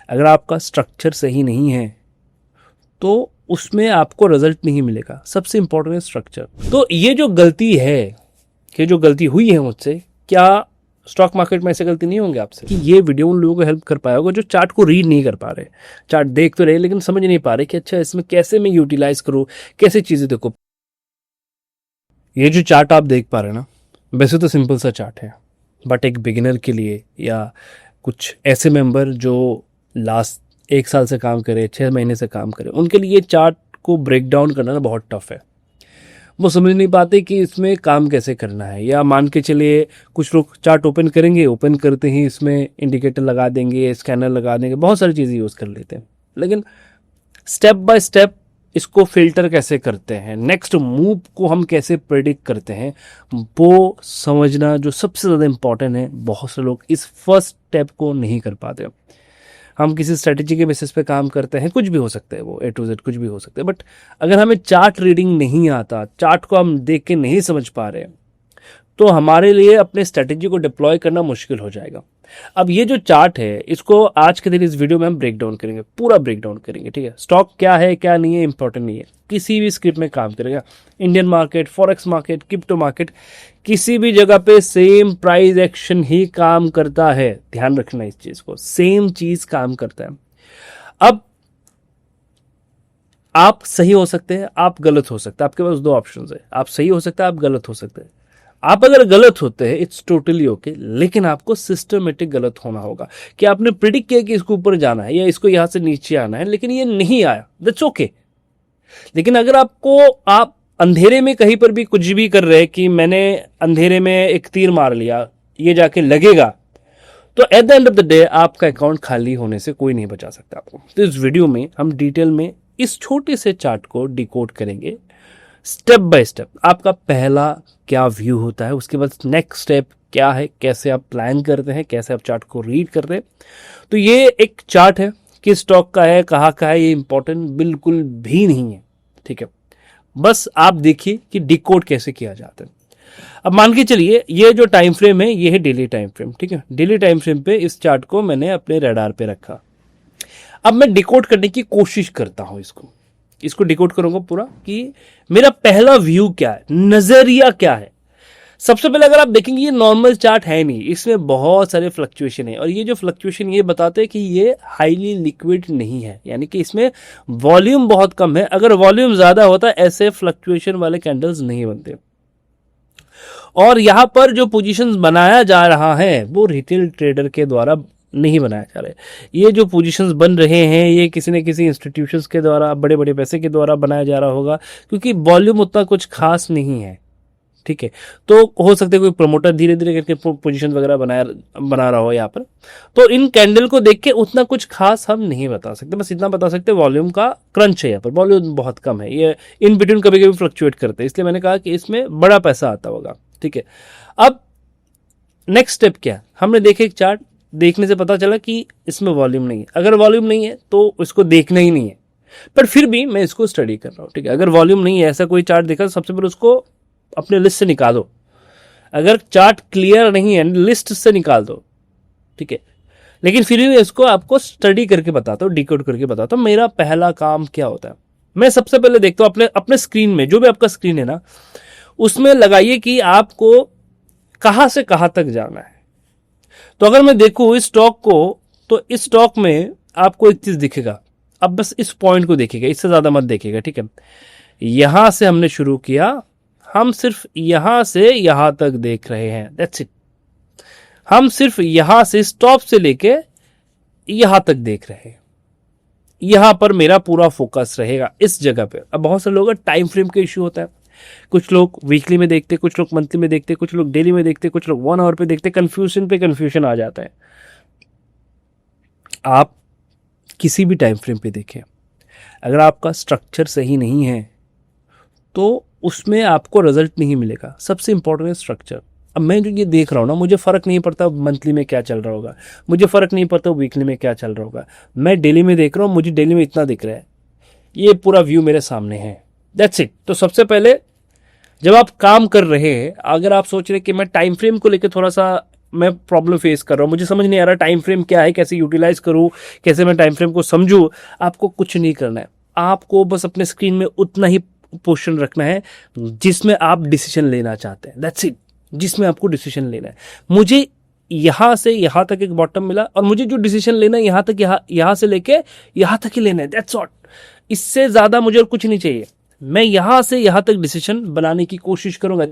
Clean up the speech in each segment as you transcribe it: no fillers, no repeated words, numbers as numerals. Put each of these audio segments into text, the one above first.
अगर आपका स्ट्रक्चर सही नहीं है तो उसमें आपको रिजल्ट नहीं मिलेगा। सबसे इंपॉर्टेंट है स्ट्रक्चर। तो ये जो गलती है, कि जो गलती हुई है मुझसे, क्या स्टॉक मार्केट में ऐसे गलती नहीं होंगे आपसे कि ये वीडियो उन लोगों को हेल्प कर पाया होगा जो चार्ट को रीड नहीं कर पा रहे, चार्ट देख तो रहे लेकिन समझ नहीं पा रहे कि अच्छा इसमें कैसे मैं यूटिलाइज करूँ, कैसे चीज़ें देखो। ये जो चार्ट आप देख पा रहे हैं ना, वैसे तो सिंपल सा चार्ट है, बट एक बिगिनर के लिए या कुछ ऐसे मेंबर जो लास्ट 1 साल से काम करे, 6 महीने से काम करे, उनके लिए चार्ट को ब्रेक डाउन करना ना बहुत टफ है। वो समझ नहीं पाते कि इसमें काम कैसे करना है। या मान के चलिए कुछ लोग चार्ट ओपन करेंगे, ओपन करते ही इसमें इंडिकेटर लगा देंगे, स्कैनर लगा देंगे, बहुत सारी चीज़ें यूज़ कर लेते हैं, लेकिन स्टेप बाय स्टेप इसको फिल्टर कैसे करते हैं, नेक्स्ट मूव को हम कैसे प्रेडिक्ट करते हैं, वो समझना जो सबसे ज़्यादा इंपॉर्टेंट है। बहुत से लोग इस फर्स्ट स्टेप को नहीं कर पाते। हम किसी स्ट्रेटेजी के बेसिस पे काम करते हैं, कुछ भी हो सकता है, वो A to Z कुछ भी हो सकता है, बट अगर हमें चार्ट रीडिंग नहीं आता, चार्ट को हम देख के नहीं समझ पा रहे, तो हमारे लिए अपने स्ट्रेटेजी को डिप्लॉय करना मुश्किल हो जाएगा। अब ये जो चार्ट है, इसको आज के दिन इस वीडियो में हम ब्रेक डाउन करेंगे, पूरा ब्रेक डाउन करेंगे, ठीक है। स्टॉक क्या है क्या नहीं है इंपॉर्टेंट नहीं है, किसी भी स्क्रिप्ट में काम करेगा, Indian market, forex market, crypto market, किसी भी जगह पे सेम प्राइस एक्शन ही काम करता है। ध्यान रखना इस चीज को, सेम चीज काम करता है। अब आप सही हो सकते हैं, आप गलत हो सकते हैं, आपके पास 2 ऑप्शन है, आप सही हो सकते हैं, आप गलत हो सकते हैं। आप अगर गलत होते हैं इट्स टोटली ओके, लेकिन आपको सिस्टमेटिक गलत होना होगा कि आपने प्रिडिक्ट किया कि इसको ऊपर जाना है या इसको यहां से नीचे आना है, लेकिन ये नहीं आया, दैट्स ओके। लेकिन अगर आप अंधेरे में कहीं पर भी कुछ भी कर रहे हैं कि मैंने अंधेरे में एक तीर मार लिया, ये जाके लगेगा, तो at the end of the day आपका अकाउंट खाली होने से कोई नहीं बचा सकता आपको। तो इस वीडियो में हम डिटेल में इस छोटे से चार्ट को डिकोड करेंगे स्टेप बाय स्टेप। आपका पहला क्या व्यू होता है, उसके बाद नेक्स्ट स्टेप क्या है, कैसे आप प्लान करते हैं, कैसे आप चार्ट को रीड करते हैं। तो ये एक चार्ट है, किस स्टॉक का है, कहाँ का है, ये इंपॉर्टेंट बिल्कुल भी नहीं है, ठीक है। बस आप देखिए कि डिकोड कैसे किया जाता है। अब मान के चलिए ये जो टाइम फ्रेम है ये है डेली टाइम फ्रेम, ठीक है। डेली टाइम फ्रेम पे इस चार्ट को मैंने अपने रडार पे रखा। अब मैं डिकोड करने की कोशिश करता हूं, इसको डिकोड करूंगा पूरा कि मेरा पहला व्यू क्या है, नजरिया क्या है। सबसे पहले अगर आप देखेंगे ये नॉर्मल चार्ट है नहीं, इसमें बहुत सारे फ्लक्चुएशन है, और ये जो फ्लक्चुएशन ये बताते हैं कि ये हाईली लिक्विड नहीं है, यानी कि इसमें वॉल्यूम बहुत कम है। अगर वॉल्यूम ज्यादा होता ऐसे फ्लक्चुएशन वाले कैंडल्स नहीं बनते। और यहां पर जो पोजीशंस बनाया जा रहा है वो रिटेल ट्रेडर के द्वारा नहीं बनाया जा रहा है। ये जो पोजीशंस बन रहे हैं ये किसी न किसी इंस्टीट्यूशंस के द्वारा, बड़े बड़े पैसे के द्वारा बनाया जा रहा होगा, क्योंकि वॉल्यूम उतना कुछ खास नहीं है, ठीक है। तो हो सकता है कोई प्रमोटर धीरे धीरे करके पोजीशन वगैरह बना रहा हो यहाँ पर। तो इन कैंडल को देख के उतना कुछ खास हम नहीं बता सकते, बस इतना बता सकते वॉल्यूम का क्रंच है, यहाँ पर वॉल्यूम बहुत कम है, ये इन बिटवीन कभी कभी फ्लक्चुएट करते हैं, इसलिए मैंने कहा कि इसमें बड़ा पैसा आता होगा, ठीक है। अब नेक्स्ट स्टेप क्या है, हमने देखे एक चार्ट, देखने से पता चला कि इसमें वॉल्यूम नहीं है। अगर वॉल्यूम नहीं है तो इसको देखना ही नहीं है, पर फिर भी मैं इसको स्टडी कर रहा हूं, ठीक है। अगर वॉल्यूम नहीं है, ऐसा कोई चार्ट देखा, सबसे पहले उसको अपने लिस्ट से निकालो। अगर चार्ट क्लियर नहीं है लिस्ट से निकाल दो, ठीक है। लेकिन फिर भी इसको आपको स्टडी करके बताता हूँ, डिकोड करके बताता हूँ मेरा पहला काम क्या होता है। मैं सबसे पहले देखता हूँ अपने स्क्रीन में, जो भी आपका स्क्रीन है ना, उसमें लगाइए कि आपको कहां से कहां तक जाना है। तो अगर मैं देखूं इस स्टॉक को, तो इस स्टॉक में आपको एक चीज दिखेगा। अब बस इस पॉइंट को देखिएगा, इससे ज्यादा मत देखिएगा, ठीक है। यहां से हमने शुरू किया, हम सिर्फ यहां से यहां तक देख रहे हैं, दैट्स इट। हम सिर्फ यहां से स्टॉप से लेके यहां तक देख रहे हैं, यहां पर मेरा पूरा फोकस रहेगा इस जगह पे। अब बहुत से लोगों का टाइम फ्रेम का इश्यू होता है, कुछ लोग वीकली में देखते, कुछ लोग मंथली में देखते, कुछ लोग डेली में देखते, कुछ लोग 1 आवर पे देखते, कंफ्यूजन पे कंफ्यूजन आ जाता है। आप किसी भी टाइम फ्रेम पे देखें, अगर आपका स्ट्रक्चर सही नहीं है तो उसमें आपको रिजल्ट नहीं मिलेगा। सबसे इंपॉर्टेंट है स्ट्रक्चर। अब मैं जो ये देख रहा हूँ ना, मुझे फर्क नहीं पड़ता मंथली में क्या चल रहा होगा, मुझे फर्क नहीं पड़ता वीकली में क्या चल रहा होगा, मैं डेली में देख रहा हूँ, मुझे डेली में इतना दिख रहा है, ये पूरा व्यू मेरे सामने है, दैट्स इट। तो सबसे पहले जब आप काम कर रहे हैं, अगर आप सोच रहे कि मैं टाइम फ्रेम को लेकर थोड़ा सा मैं प्रॉब्लम फेस कर रहा हूँ, मुझे समझ नहीं आ रहा टाइम फ्रेम क्या है, कैसे यूटिलाइज करूँ, कैसे मैं टाइम फ्रेम को समझूँ, आपको कुछ नहीं करना है। आपको बस अपने स्क्रीन में उतना ही पोर्शन रखना है जिसमें आप डिसीजन लेना चाहते हैं, दैट्स इट, जिसमें आपको डिसीजन लेना है। मुझे यहाँ से यहाँ तक एक बॉटम मिला और मुझे जो डिसीजन लेना है यहाँ तक, यहाँ से लेके यहाँ तक ही लेना है, दैट्स ऑल। इससे ज़्यादा मुझे और कुछ नहीं चाहिए। मैं यहाँ से यहाँ तक डिसीजन बनाने की कोशिश करूंगा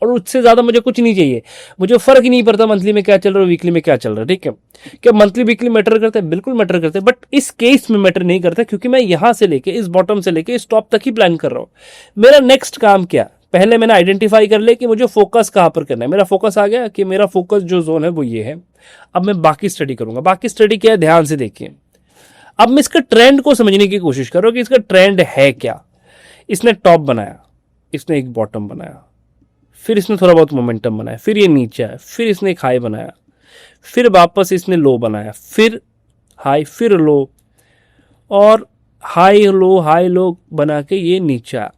और उससे ज़्यादा मुझे कुछ नहीं चाहिए। मुझे फ़र्क ही नहीं पड़ता मंथली में क्या चल रहा है, वीकली में क्या चल रहा है, ठीक है। क्या मंथली वीकली मैटर करता है? बिल्कुल मैटर करता है, बट इस केस में मैटर नहीं करता, क्योंकि मैं यहाँ से लेके इस बॉटम से लेके इस टॉप तक ही प्लान कर रहा हूँ। मेरा नेक्स्ट काम क्या, पहले मैंने आइडेंटिफाई कर लिया कि मुझे फोकस कहाँ पर करना है। मेरा फोकस आ गया कि मेरा फोकस जो जोन है वो ये है। अब मैं बाकी स्टडी करूंगा। बाकी स्टडी क्या है, ध्यान से देखिए। अब मैं इसका ट्रेंड को समझने की कोशिश कर रहा हूँ कि इसका ट्रेंड है क्या। इसने टॉप बनाया, इसने एक बॉटम बनाया, फिर इसने थोड़ा बहुत मोमेंटम बनाया, फिर ये नीचे आया, फिर इसने एक हाई बनाया, फिर वापस इसने लो बनाया, फिर हाई, फिर लो, और हाई लो बना के ये नीचे आया।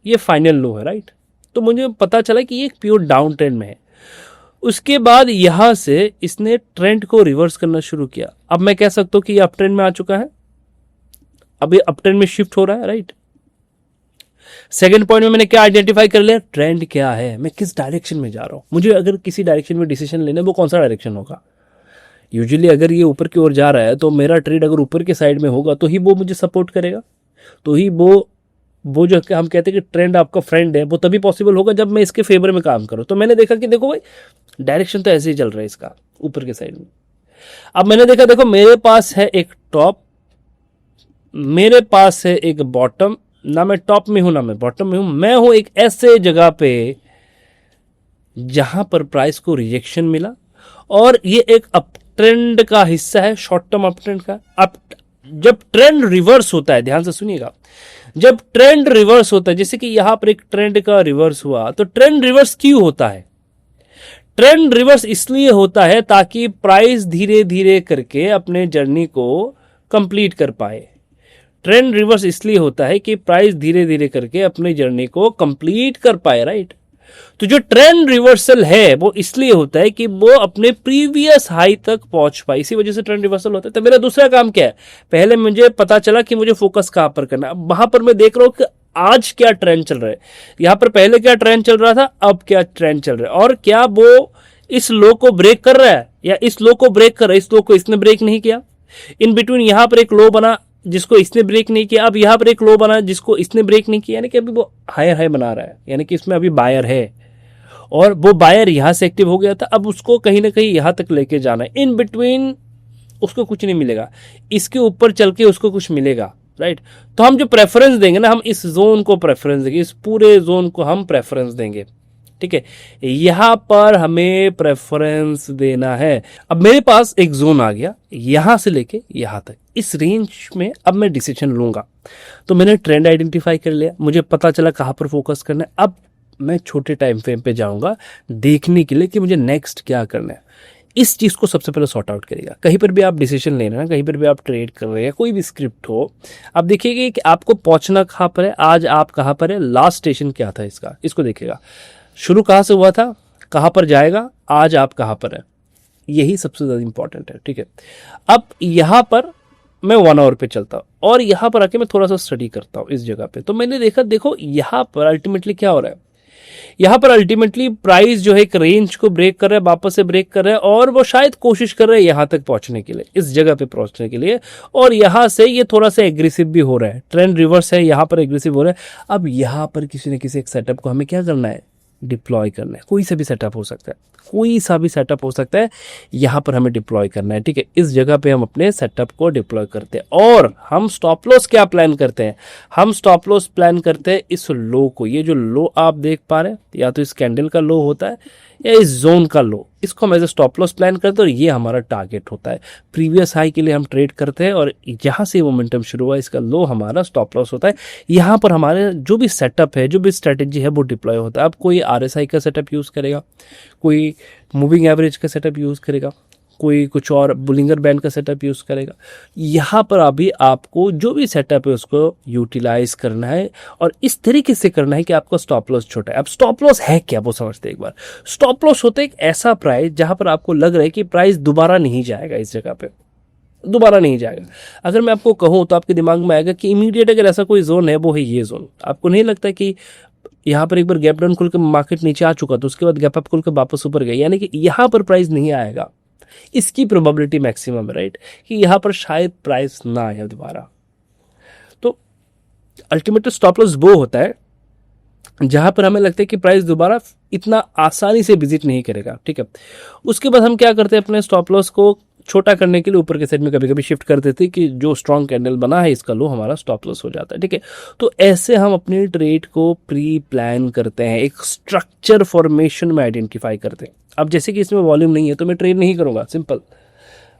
ये फाइनल लो है, राइट। तो मुझे पता चला कि ये एक प्योर डाउन ट्रेंड में है। उसके बाद यहां से इसने ट्रेंड को रिवर्स करना शुरू किया। अब मैं कह सकता हूं कि ये अप ट्रेंड में आ चुका है, अब ये अप ट्रेंड में शिफ्ट हो रहा है, राइट। सेकंड पॉइंट में मैंने क्या आइडेंटिफाई कर लिया, ट्रेंड क्या है, मैं किस डायरेक्शन में जा रहा हूं। मुझे अगर किसी डायरेक्शन में डिसीजन लेना है, वो कौन सा डायरेक्शन होगा। यूजुअली अगर ये ऊपर की ओर जा रहा है तो मेरा ट्रेड अगर ऊपर के साइड में होगा तो ही वो मुझे सपोर्ट करेगा, तो ही वो जो हम कहते हैं कि ट्रेंड आपका फ्रेंड है, वो तभी पॉसिबल होगा जब मैं इसके फेवर में काम करूं। तो मैंने देखा कि देखो भाई, डायरेक्शन तो ऐसे ही चल रहा है इसका, ऊपर के साइड में। अब मैंने देखा, देखो मेरे पास है एक टॉप, मेरे पास है एक बॉटम, ना मैं टॉप में हूं ना मैं बॉटम में हूं, मैं हूं एक ऐसे जगह पे जहां पर प्राइस को रिजेक्शन मिला और ये एक अप ट्रेंड का हिस्सा है, शॉर्ट टर्म अप ट्रेंड का। अब जब ट्रेंड रिवर्स होता है, ध्यान से सुनिएगा, जब ट्रेंड रिवर्स होता है, जैसे कि यहां पर एक ट्रेंड का रिवर्स हुआ, तो ट्रेंड रिवर्स क्यों होता है? ट्रेंड रिवर्स इसलिए होता है ताकि प्राइस धीरे धीरे करके अपने जर्नी को कंप्लीट कर पाए। ट्रेंड रिवर्स इसलिए होता है कि प्राइस धीरे धीरे करके अपनी जर्नी को कंप्लीट कर पाए, राइट। तो जो ट्रेंड रिवर्सल है वो इसलिए होता है कि वो अपने प्रीवियस हाई तक पहुंच पाए, इसी वजह से ट्रेंड रिवर्सल होता है। तो मेरा दूसरा काम क्या है, पहले मुझे पता चला कि मुझे फोकस कहां पर करना है। वहां पर मैं देख रहा हूं कि आज क्या ट्रेंड चल रहा है, यहां पर पहले क्या ट्रेंड चल रहा था, अब क्या ट्रेंड चल रहा है, और क्या वो इस लो को ब्रेक कर रहा है या इस लो को ब्रेक कर रहा है। इस लो को इसने ब्रेक नहीं किया, इन बिटवीन यहां पर एक लो बना जिसको इसने ब्रेक नहीं किया, अब यहां पर एक लो बना जिसको इसने ब्रेक नहीं किया, यानी कि अभी वो हायर हाई बना रहा है, यानी कि इसमें अभी बायर है और वो बायर यहां से एक्टिव हो गया था। अब उसको कहीं ना कहीं यहां तक लेके जाना है, इन बिटवीन उसको कुछ नहीं मिलेगा, इसके ऊपर चल के उसको कुछ मिलेगा, राइट। तो हम जो प्रेफरेंस देंगे ना, हम इस जोन को प्रेफरेंस देंगे, इस पूरे जोन को हम प्रेफरेंस देंगे, ठीक है। यहां पर हमें प्रेफरेंस देना है। अब मेरे पास एक जोन आ गया यहां से लेके यहां तक, इस रेंज में अब मैं डिसीजन लूंगा। तो मैंने ट्रेंड आइडेंटिफाई कर लिया, मुझे पता चला कहां पर फोकस करना है। अब मैं छोटे टाइम फ्रेम पे जाऊंगा देखने के लिए कि मुझे नेक्स्ट क्या करना है। इस चीज को सबसे पहले सॉर्ट आउट करेगा। कहीं पर भी आप डिसीजन ले रहे हैं, कहीं पर भी आप ट्रेड कर रहे हैं, कोई भी स्क्रिप्ट हो, आप देखिएगा कि आपको पहुंचना कहां पर है, आज आप कहां पर है, लास्ट स्टेशन क्या था इसका, इसको देखिएगा। शुरू कहां से हुआ था, कहां पर जाएगा, आज आप कहां पर है, यही सबसे ज्यादा इंपॉर्टेंट है, ठीक है। अब यहां पर मैं 1 आवर पे चलता हूं और यहां पर आके मैं थोड़ा सा स्टडी करता हूं इस जगह पे। तो मैंने देखा, देखो यहां पर अल्टीमेटली क्या हो रहा है, यहां पर अल्टीमेटली प्राइस जो है एक रेंज को ब्रेक कर रहा है, वापस से ब्रेक कर रहा है, और वो शायद कोशिश कर रहा है यहां तक पहुंचने के लिए, इस जगह पे पहुंचने के लिए, और यहां से ये थोड़ा सा एग्रेसिव भी हो रहा है, ट्रेंड रिवर्स है, यहां पर एग्रेसिव हो रहा है। अब यहां पर किसी न किसी एक सेटअप को हमें क्या करना है, डिप्लॉय करना है। कोई सा भी सेटअप हो सकता है, कोई सा भी सेटअप हो सकता है, यहां पर हमें डिप्लॉय करना है, ठीक है। इस जगह पे हम अपने सेटअप को डिप्लॉय करते हैं और हम स्टॉप लॉस क्या प्लान करते हैं, हम स्टॉप लॉस प्लान करते हैं इस लो को। ये जो लो आप देख पा रहे हैं, या तो इस कैंडल का लो होता है या इस जोन का लो, इसको हम as a stop loss plan करते हैं और ये हमारा टारगेट होता है। प्रीवियस हाई के लिए हम ट्रेड करते हैं और जहां से मोमेंटम शुरू हुआ इसका लो हमारा स्टॉप लॉस होता है। यहां पर हमारे जो भी सेटअप है, जो भी स्ट्रेटेजी है, वो डिप्लॉय होता है। अब कोई RSI का सेटअप यूज करेगा, कोई मूविंग एवरेज का सेटअप यूज करेगा, कोई कुछ और बुलिंगर बैंड का सेटअप यूज़ करेगा। यहाँ पर अभी आपको जो भी सेटअप है उसको यूटिलाइज करना है और इस तरीके से करना है कि आपका स्टॉप लॉस छोटा है। अब स्टॉप लॉस है क्या वो समझते हैं एक बार। स्टॉप लॉस होता है एक ऐसा प्राइस जहाँ पर आपको लग रहा है कि प्राइस दोबारा नहीं जाएगा, इस जगह पे दोबारा नहीं जाएगा। अगर मैं आपको कहूँ तो आपके दिमाग में आएगा कि इमीडिएट अगर ऐसा कोई जोन है वो है ये जोन। आपको नहीं लगता कि यहाँ पर एक बार गैप डाउन खुल के मार्केट नीचे आ चुका तो उसके बाद गैप अप खुल के वापस ऊपर गया, यानी कि यहाँ पर प्राइस नहीं आएगा, इसकी प्रोबेबिलिटी मैक्सिमम है, राइट, कि यहाँ पर शायद प्राइस ना आए दोबारा। तो अल्टीमेटली स्टॉप लॉस वो होता है जहां पर हमें लगता है कि प्राइस दोबारा इतना आसानी से विजिट नहीं करेगा, ठीक है। उसके बाद हम क्या करते हैं, अपने स्टॉप लॉस को छोटा करने के लिए ऊपर के साइड में कभी कभी शिफ्ट कर देते हैं कि जो स्ट्रॉन्ग कैंडल बना है इसका लो हमारा स्टॉप लॉस हो जाता है, ठीक है। तो ऐसे हम अपने ट्रेड को प्री प्लान करते हैं, एक स्ट्रक्चर फॉर्मेशन में आइडेंटिफाई करते हैं। अब जैसे कि इसमें वॉल्यूम नहीं है तो मैं ट्रेड नहीं करूंगा, सिंपल।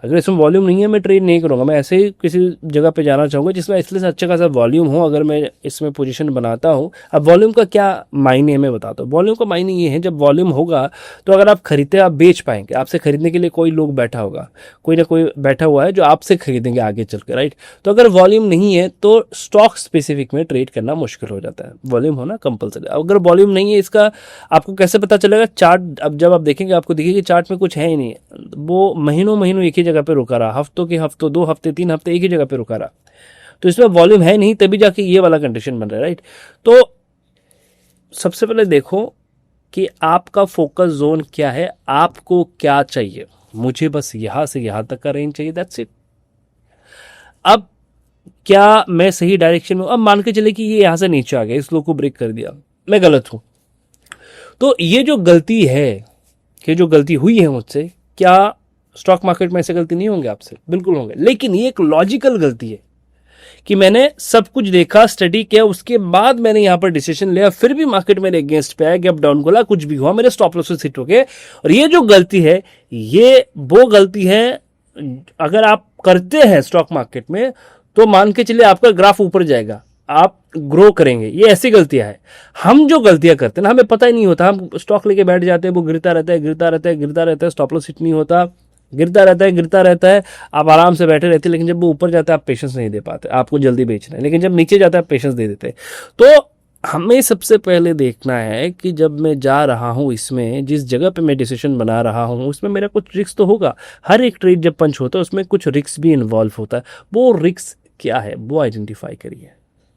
अगर इसमें वॉल्यूम नहीं है मैं ट्रेड नहीं करूंगा, मैं ऐसे ही किसी जगह पे जाना चाहूँगा जिसमें इसलिए अच्छा खासा वॉल्यूम हो, अगर मैं इसमें पोजीशन बनाता हूँ। अब वॉल्यूम का क्या मायने है मैं बताता हूँ। वॉल्यूम का मायने ये है, जब वॉल्यूम होगा तो अगर आप खरीदते आप बेच पाएंगे, आपसे खरीदने के लिए कोई लोग बैठा होगा, कोई ना कोई बैठा हुआ है जो आपसे खरीदेंगे आगे चल के, राइट। तो अगर वॉल्यूम नहीं है तो स्टॉक स्पेसिफिक में ट्रेड करना मुश्किल हो जाता है, वॉल्यूम होना कंपलसरी। अगर वॉल्यूम नहीं है, इसका आपको कैसे पता चलेगा, चार्ट अब जब आप देखेंगे आपको दिखेगा कि चार्ट में कुछ है ही नहीं, वो महीनों महीनों एक ही जगह पे रुका रहा, हफ्तों के हफ्तों, 2 हफ्ते 3 हफ्ते एक ही जगह पे रुका रहा, तो इसमें वॉल्यूम है नहीं, तभी जाके ये वाला कंडीशन बन रहा है, राइट। तो सबसे पहले देखो कि आपका फोकस जोन क्या है, आपको क्या चाहिए। मुझे बस यहां से यहां तक का रेंज चाहिए, दैट्स इट। अब क्या मैं सही डायरेक्शन में, अब मान के चले कि ये यहां से नीचे आ गया, इस लो को ब्रेक कर दिया, मैं गलत हूं, तो ये जो गलती है, कि जो गलती हुई है मुझसे, क्या स्टॉक मार्केट में ऐसे गलती नहीं होंगे आपसे? बिल्कुल होंगे, लेकिन ये एक लॉजिकल गलती है कि मैंने सब कुछ देखा, स्टडी किया, उसके बाद मैंने यहां पर डिसीजन लिया, फिर भी मार्केट मेरे अगेंस्ट पे आया, गैप डाउन खोला, कुछ भी हुआ, मेरे स्टॉप लॉसेस हिट हो गए। और ये जो गलती है, ये वो गलती है अगर आप करते हैं स्टॉक मार्केट में तो मान के चलिए आपका ग्राफ ऊपर जाएगा, आप ग्रो करेंगे। ये ऐसी गलतियां हैं। हम जो गलतियां करते हैं ना, हमें पता ही नहीं होता, हम स्टॉक लेके बैठ जाते हैं, वो गिरता रहता है, गिरता रहता है, गिरता रहता है, स्टॉप लॉस हिट नहीं होता, गिरता रहता है, गिरता रहता है, आप आराम से बैठे रहते हैं, लेकिन जब वो ऊपर जाता है आप पेशेंस नहीं दे पाते, आपको जल्दी बेचना है, लेकिन जब नीचे जाता है आप पेशेंस दे देते हैं। तो हमें सबसे पहले देखना है कि जब मैं जा रहा हूं, इसमें जिस जगह पे मैं डिसीजन बना रहा हूं उसमें मेरा कुछ रिस्क तो होगा। हर एक ट्रेड जब पंच होता है उसमें कुछ रिस्क भी इन्वॉल्व होता है, वो रिस्क क्या है वो आइडेंटिफाई करिए,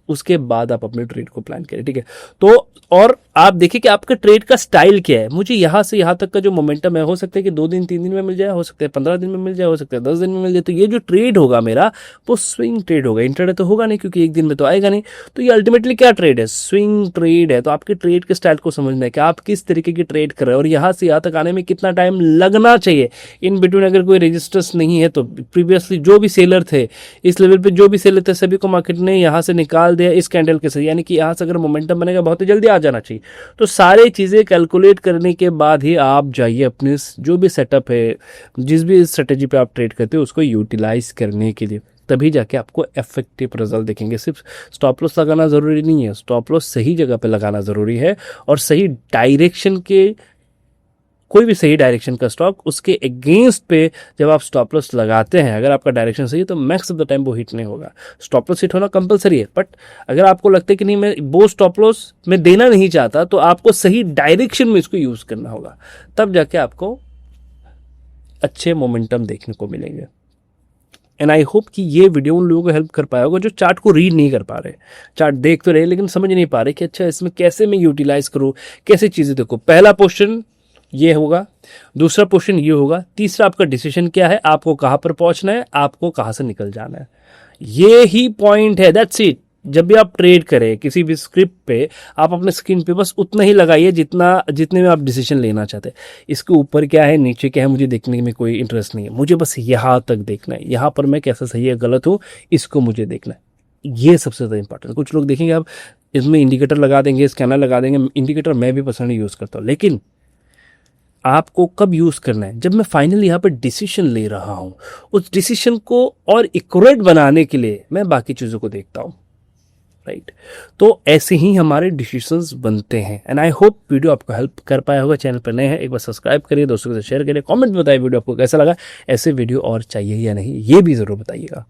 उसके बाद आप अपने ट्रेड को प्लान करें, ठीक है। तो और आप देखिए कि आपका ट्रेड का स्टाइल क्या है। मुझे यहां से यहां तक का जो मोमेंटम है, हो सकता है कि 2 दिन 3 दिन में मिल जाए, हो सकता है 15 दिन में मिल जाए, हो सकता है 10 दिन में मिल जाए। तो ये जो ट्रेड होगा मेरा, वो स्विंग ट्रेड होगा, इंट्राडे तो होगा नहीं क्योंकि एक दिन में तो आएगा नहीं। तो ये अल्टीमेटली क्या ट्रेड है, स्विंग ट्रेड है। तो आपके ट्रेड के स्टाइल को समझना है कि आप किस तरीके की ट्रेड कर रहे हैं और यहां से यहां तक आने में कितना टाइम लगना चाहिए। इन बिटवीन अगर कोई रजिस्टर्स नहीं है तो प्रीवियसली जो भी सेलर थे, इस लेवल पे जो भी सेलर थे, सभी को मार्केट ने यहां से निकाल दिया इस कैंडल के, यानी कि यहां से अगर मोमेंटम बनेगा बहुत ही जल्दी आ जाना चाहिए। तो सारे चीजें कैलकुलेट करने के बाद ही आप जाइए अपने जो भी सेटअप है, जिस भी स्ट्रेटेजी पे आप ट्रेड करते हो उसको यूटिलाइज करने के लिए, तभी जाके आपको इफेक्टिव रिजल्ट दिखेंगे। सिर्फ स्टॉप लॉस लगाना जरूरी नहीं है, स्टॉप लॉस सही जगह पे लगाना जरूरी है और सही डायरेक्शन के, कोई भी सही डायरेक्शन का स्टॉक, उसके अगेंस्ट पे जब आप स्टॉप लॉस लगाते हैं, अगर आपका डायरेक्शन सही है तो मैक्स ऑफ द टाइम वो हिट नहीं होगा। स्टॉप लॉस हिट होना कंपलसरी है, बट अगर आपको लगता है कि नहीं मैं वो स्टॉप लॉस में देना नहीं चाहता, तो आपको सही डायरेक्शन में इसको यूज करना होगा, तब जाके आपको अच्छे मोमेंटम देखने को मिलेंगे। एंड आई होप कि ये वीडियो उन लोगों को हेल्प कर पाया होगा जो चार्ट को रीड नहीं कर पा रहे, चार्ट देख तो रहे लेकिन समझ नहीं पा रहे कि अच्छा इसमें कैसे मैं यूटिलाइज करूँ, कैसे चीजें देखो। पहला पोर्शन ये होगा, दूसरा पोर्शन ये होगा, तीसरा आपका डिसीजन क्या है, आपको कहां पर पहुंचना है, आपको कहां से निकल जाना है, ये ही पॉइंट है, दैट्स इट। जब भी आप ट्रेड करें किसी भी स्क्रिप्ट पे, आप अपने स्क्रीन पे बस उतना ही लगाइए जितने में आप डिसीजन लेना चाहते हैं। इसके ऊपर क्या है, नीचे क्या है, मुझे देखने में कोई इंटरेस्ट नहीं है, मुझे बस यहां तक देखना है, यहां पर मैं कैसा सही है गलत हूं इसको मुझे देखना है। ये सबसे ज्यादा इंपॉर्टेंट। कुछ लोग देखेंगे आप इसमें इंडिकेटर लगा देंगे, स्कैनर लगा देंगे, इंडिकेटर मैं भी पर्सनली यूज करता हूं, लेकिन आपको कब यूज करना है, जब मैं फाइनली यहाँ पर डिसीजन ले रहा हूं। उस डिसीजन को और एक्यूरेट बनाने के लिए मैं बाकी चीजों को देखता हूं। राइट। तो ऐसे ही हमारे डिसीजंस बनते हैं। एंड आई होप वीडियो आपको हेल्प कर पाया होगा। चैनल पर नए हैं एक बार सब्सक्राइब करिए, दोस्तों के साथ शेयर करिए, कमेंट में बताइए वीडियो आपको कैसा लगा, ऐसे वीडियो और चाहिए या नहीं ये भी ज़रूर बताइएगा।